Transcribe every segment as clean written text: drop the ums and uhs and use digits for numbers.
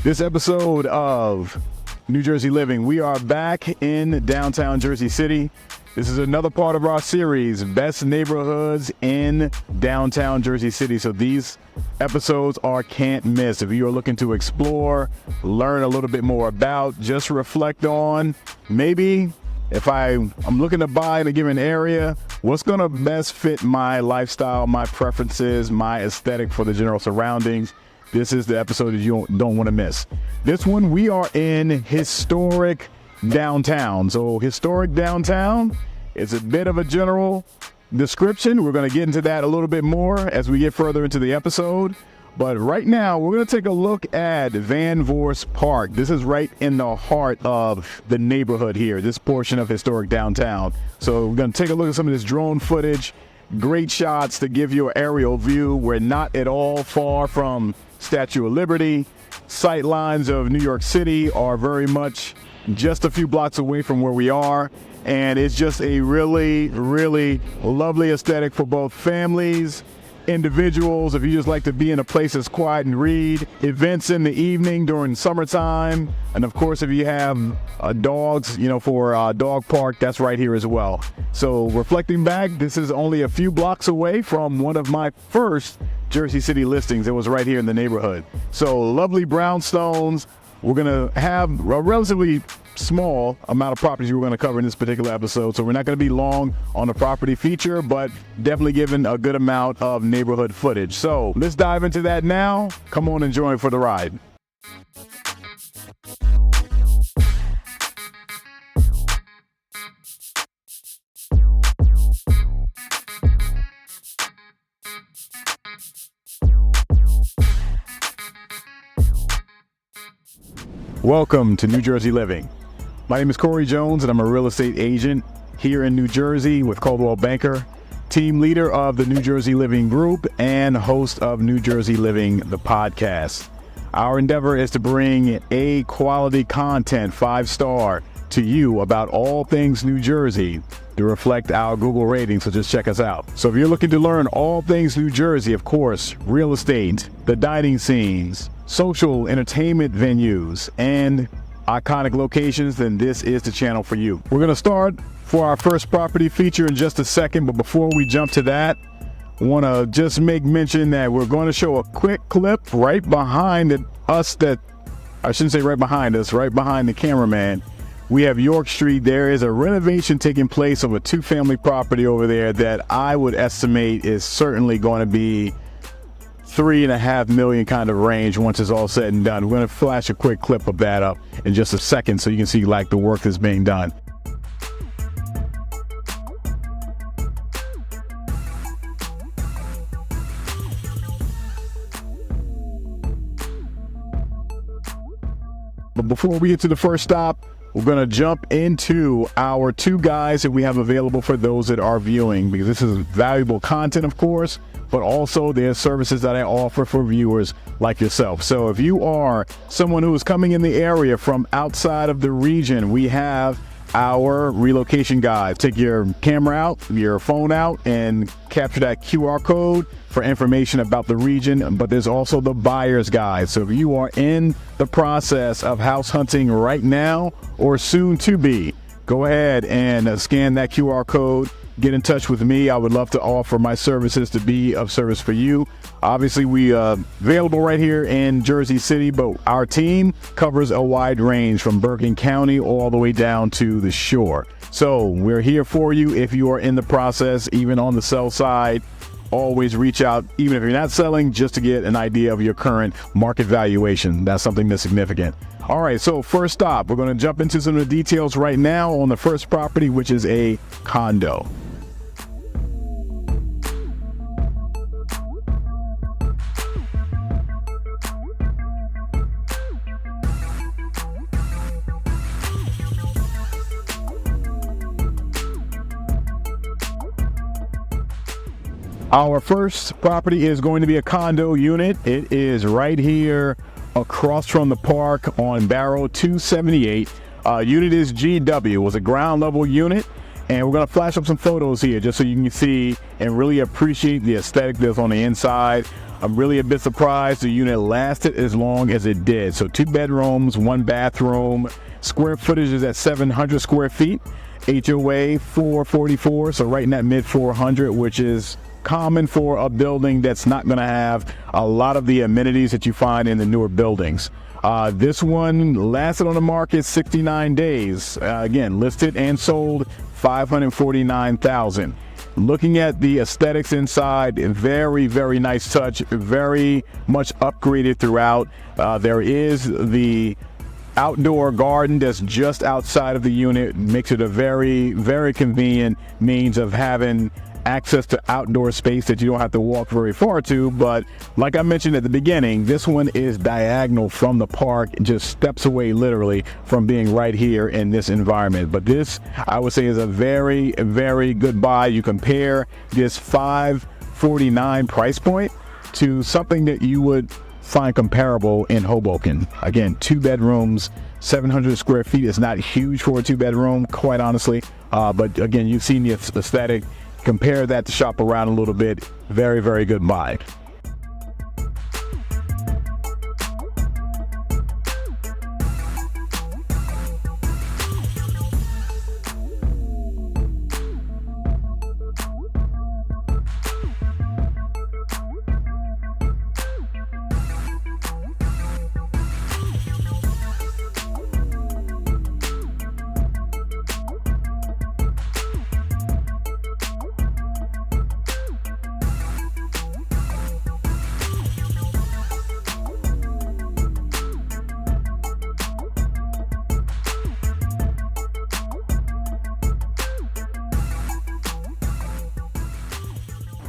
This episode of New Jersey Living, we are back in downtown Jersey City. This is another part of our series, Best Neighborhoods in Downtown Jersey City. So these episodes are can't miss. If you are looking to explore, learn a little bit more about, just reflect on, maybe if I'm looking to buy in a given area, what's going to best fit my lifestyle, my preferences, my aesthetic for the general surroundings. This is the episode that you don't want to miss. This one, we are in historic downtown. So historic downtown is a bit of a general description. We're going to get into that a little bit more as we get further into the episode. But right now, we're going to take a look at Van Vorst Park. This is right in the heart of the neighborhood here, this portion of historic downtown. So we're going to take a look at some of this drone footage. Great shots to give you an aerial view. We're not at all far from Statue of Liberty. Sight lines of New York City are very much just a few blocks away from where we are. And it's just a really, really lovely aesthetic for both families, individuals, if you just like to be in a place that's quiet and read, events in the evening during summertime, and of course if you have dogs, for a dog park, that's right here as well. So reflecting back, this is only a few blocks away from one of my first Jersey City listings. It was right here in the neighborhood. So lovely brownstones. We're going to have a relatively small amount of properties we're going to cover in this particular episode. So we're not going to be long on the property feature, but definitely given a good amount of neighborhood footage. So let's dive into that now. Come on and join for the ride. Welcome to New Jersey Living. My name is Corey Jones, and I'm a real estate agent here in New Jersey with Coldwell Banker, team leader of the New Jersey Living Group, and host of New Jersey Living, the podcast. Our endeavor is to bring A quality content, 5-star, to you about all things New Jersey to reflect our Google rating, so just check us out. So if you're looking to learn all things New Jersey, of course, real estate, the dining scenes, social entertainment venues, and iconic locations, then this is the channel for you. We're going to start for our first property feature in just a second, but before we jump to that, I want to just make mention that we're going to show a quick clip right behind us that, I shouldn't say right behind us, right behind the cameraman. We have York Street. There is a renovation taking place of a 2-family property over there that I would estimate is certainly going to be $3.5 million kind of range once it's all said and done. We're going to flash a quick clip of that up in just a second so you can see the work that's being done. But before we get to the first stop, we're going to jump into our 2 guides that we have available for those that are viewing, because this is valuable content, of course, but also there's services that I offer for viewers like yourself. So if you are someone who is coming in the area from outside of the region, we have our relocation guide. Take your camera out, your phone out, and capture that QR code for information about the region. But there's also the buyer's guide. So if you are in the process of house hunting right now or soon to be, go ahead and scan that QR code. Get in touch with me. I would love to offer my services to be of service for you. Obviously, we are available right here in Jersey City, but our team covers a wide range from Bergen County all the way down to the shore. So we're here for you if you are in the process, even on the sell side. Always reach out, even if you're not selling, just to get an idea of your current market valuation. That's something that's significant. All right, so first stop, we're going to jump into some of the details right now on the first property, which is a condo. Our first property is going to be a condo unit. It is right here across from the park on Barrow 278. Unit is GW. It was a ground level unit. And we're going to flash up some photos here just so you can see and really appreciate the aesthetic that's on the inside. I'm really a bit surprised the unit lasted as long as it did. So 2 bedrooms, 1 bathroom, square footage is at 700 square feet, HOA 444, so right in that mid 400, which is common for a building that's not going to have a lot of the amenities that you find in the newer buildings. This one lasted on the market 69 days. Again, listed and sold $549,000. Looking at the aesthetics inside, very, very nice touch, very much upgraded throughout. There is the outdoor garden that's just outside of the unit, makes it a very, very convenient means of having access to outdoor space that you don't have to walk very far to. But like I mentioned at the beginning, this one is diagonal from the park, just steps away literally from being right here in this environment. But this, I would say, is a very, very good buy. You compare this $549 price point to something that you would find comparable in Hoboken. Again, 2 bedrooms, 700 square feet is not huge for a 2 bedroom, quite honestly. But again, you've seen the aesthetic. Compare that to shop around a little bit. Very, very good buy.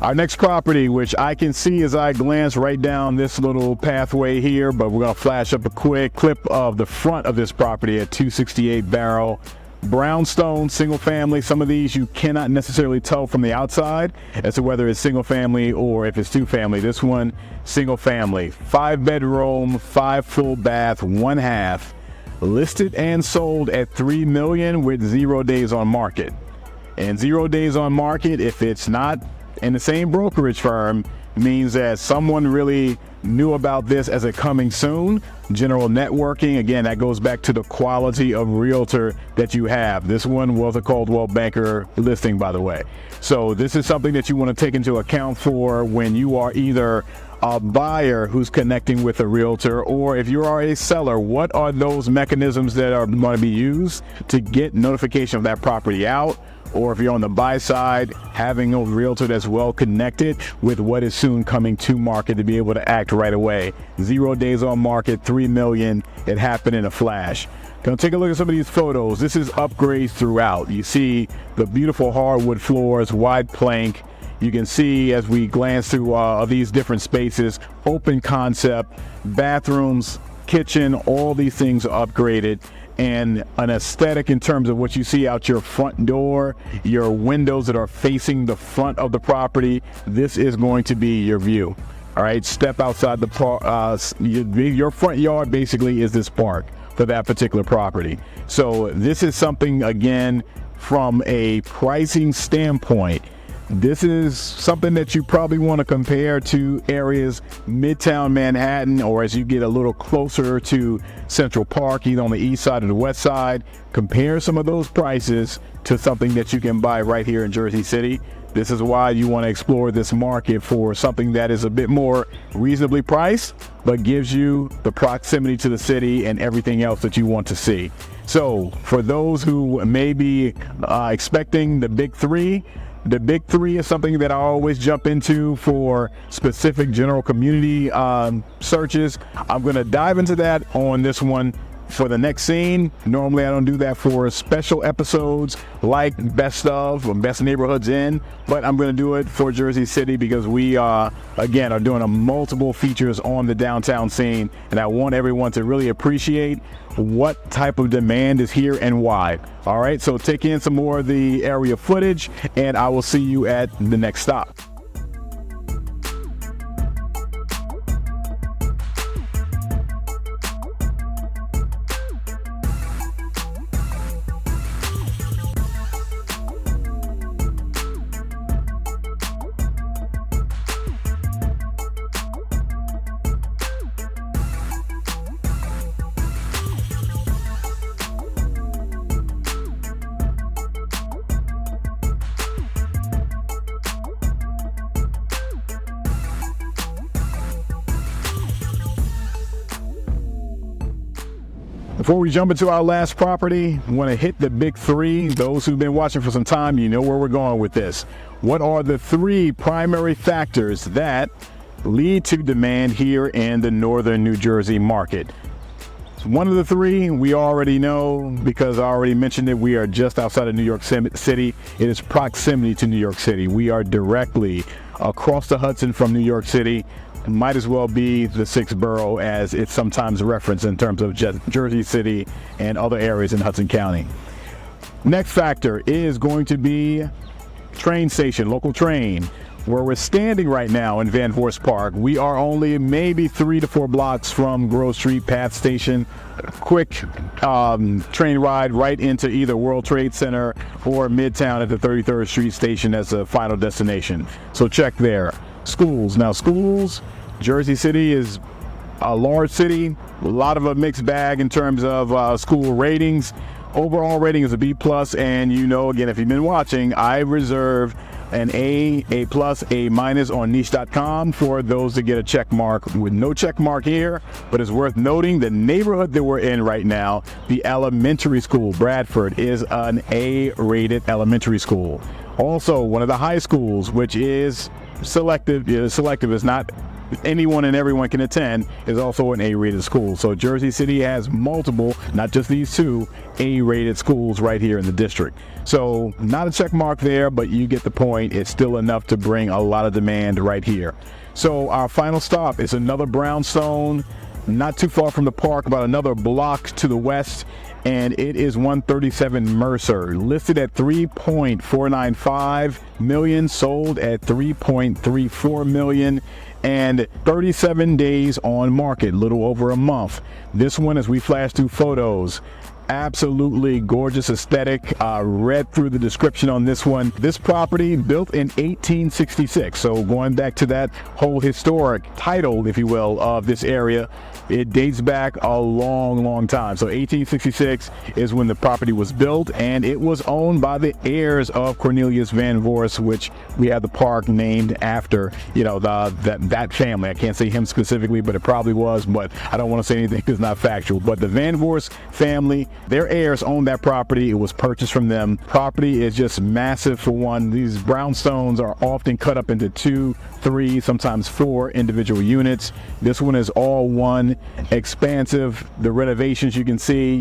Our next property, which I can see as I glance right down this little pathway here, but we're going to flash up a quick clip of the front of this property at 268 Barrel. Brownstone, single family. Some of these you cannot necessarily tell from the outside as to whether it's single family or if it's 2 family. This one, single family. 5 bedroom, 5 full bath, 1 half. Listed and sold at $3 million with 0 days on market. And 0 days on market, if it's not in the same brokerage firm, means that someone really knew about this as a coming soon. General networking, again, that goes back to the quality of realtor that you have. This one was a Coldwell Banker listing, by the way. So this is something that you want to take into account for when you are either a buyer who's connecting with a realtor, or if you are a seller, what are those mechanisms that are going to be used to get notification of that property out? Or if you're on the buy side, having a realtor that's well connected with what is soon coming to market to be able to act right away. 0 days on market, $3 million. It happened in a flash. Gonna take a look at some of these photos. This is upgrades throughout. You see the beautiful hardwood floors, wide plank. You can see as we glance through these different spaces, open concept, bathrooms, kitchen, all these things are upgraded. And an aesthetic in terms of what you see out your front door, your windows that are facing the front of the property. This is going to be your view. All right, step outside the park. Your front yard basically is this park for that particular property. So this is something, again, from a pricing standpoint, this is something that you probably want to compare to areas Midtown Manhattan, or as you get a little closer to Central Park, either on the east side or the west side. Compare some of those prices to something that you can buy right here in Jersey City. This is why you want to explore this market for something that is a bit more reasonably priced, but gives you the proximity to the city and everything else that you want to see. So for those who may be expecting the big three, the big three is something that I always jump into for specific general community searches. I'm going to dive into that on this one for the next scene. Normally I don't do that for special episodes like best of or best neighborhoods in, but I'm going to do it for Jersey City because we again are doing a multiple features on the downtown scene, and I want everyone to really appreciate what type of demand is here and why. All right, so take in some more of the area footage, and I will see you at the next stop. Before we jump into our last property, I want to hit the big three. Those who've been watching for some time, you know where we're going with this. What are the three primary factors that lead to demand here in the northern New Jersey market? One of the three we already know because I already mentioned it. We are just outside of New York City. It is proximity to New York City. We are directly across the Hudson from New York City. Might as well be the sixth borough as it's sometimes referenced in terms of Jersey City and other areas in Hudson County. Next factor is going to be train station, local train. Where we're standing right now in Van Vorst Park, we are only maybe 3 to 4 blocks from Grove Street Path Station. Quick train ride right into either World Trade Center or Midtown at the 33rd Street Station as a final destination. So check there. Schools. Now schools, Jersey City is a large city, a lot of a mixed bag in terms of school ratings. Overall rating is a B+, and you know, again, if you've been watching, I reserve an A+, A- on niche.com for those that get a check mark. With no check mark here, but it's worth noting the neighborhood that we're in right now, the elementary school, Bradford, is an A-rated elementary school. Also, one of the high schools, which is selective is not anyone and everyone can attend, is also an A-rated school. So Jersey City has multiple, not just these two, A-rated schools right here in the district. So not a check mark there, but you get the point. It's still enough to bring a lot of demand right here. So our final stop is another brownstone, not too far from the park, about another block to the west, and it is 137 Mercer, listed at $3.495 million, sold at $3.34 million, and 37 days on market, little over a month. This one, as we flash through photos, absolutely gorgeous aesthetic. Read through the description on this one. This property built in 1866, so going back to that whole historic title, if you will, of this area, it dates back a long time. So 1866 is when the property was built, and it was owned by the heirs of Cornelius Van Vorst, which we have the park named after, you know, that family. I can't say him specifically, but it probably was, but I don't want to say anything that's not factual. But the Van Vorst family, their heirs owned that property. It was purchased from them. Property is just massive for one. These brownstones are often cut up into 2, 3, sometimes 4 individual units. This one is all one, expansive. The renovations you can see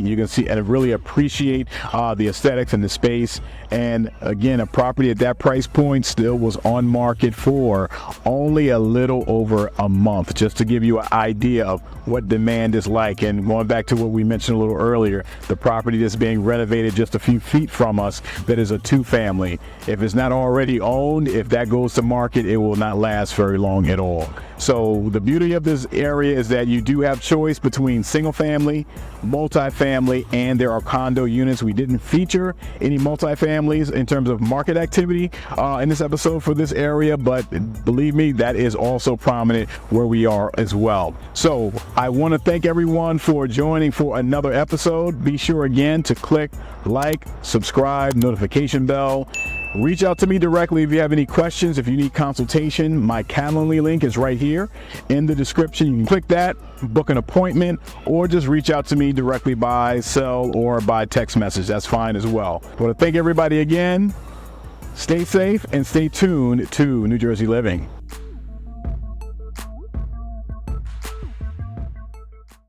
and really appreciate the aesthetics and the space. And again, a property at that price point still was on market for only a little over a month, just to give you an idea of what demand is like. And going back to what we mentioned a little earlier, the property that's being renovated just a few feet from us, that is a 2-family. If it's not already owned, if that goes to market, it will not last very long at all. So the beauty of this area is that you do have choice between single family, multifamily, and there are condo units. We didn't feature any multifamilies in terms of market activity in this episode for this area, but believe me, that is also prominent where we are as well. So I want to thank everyone for joining for another episode. Be sure again to click like, subscribe, notification bell. Reach out to me directly if you have any questions. If you need consultation, my Calendly link is right here in the description. You can click that, book an appointment, or just reach out to me directly by cell or by text message. That's fine as well. I want to thank everybody again. Stay safe and stay tuned to New Jersey Living.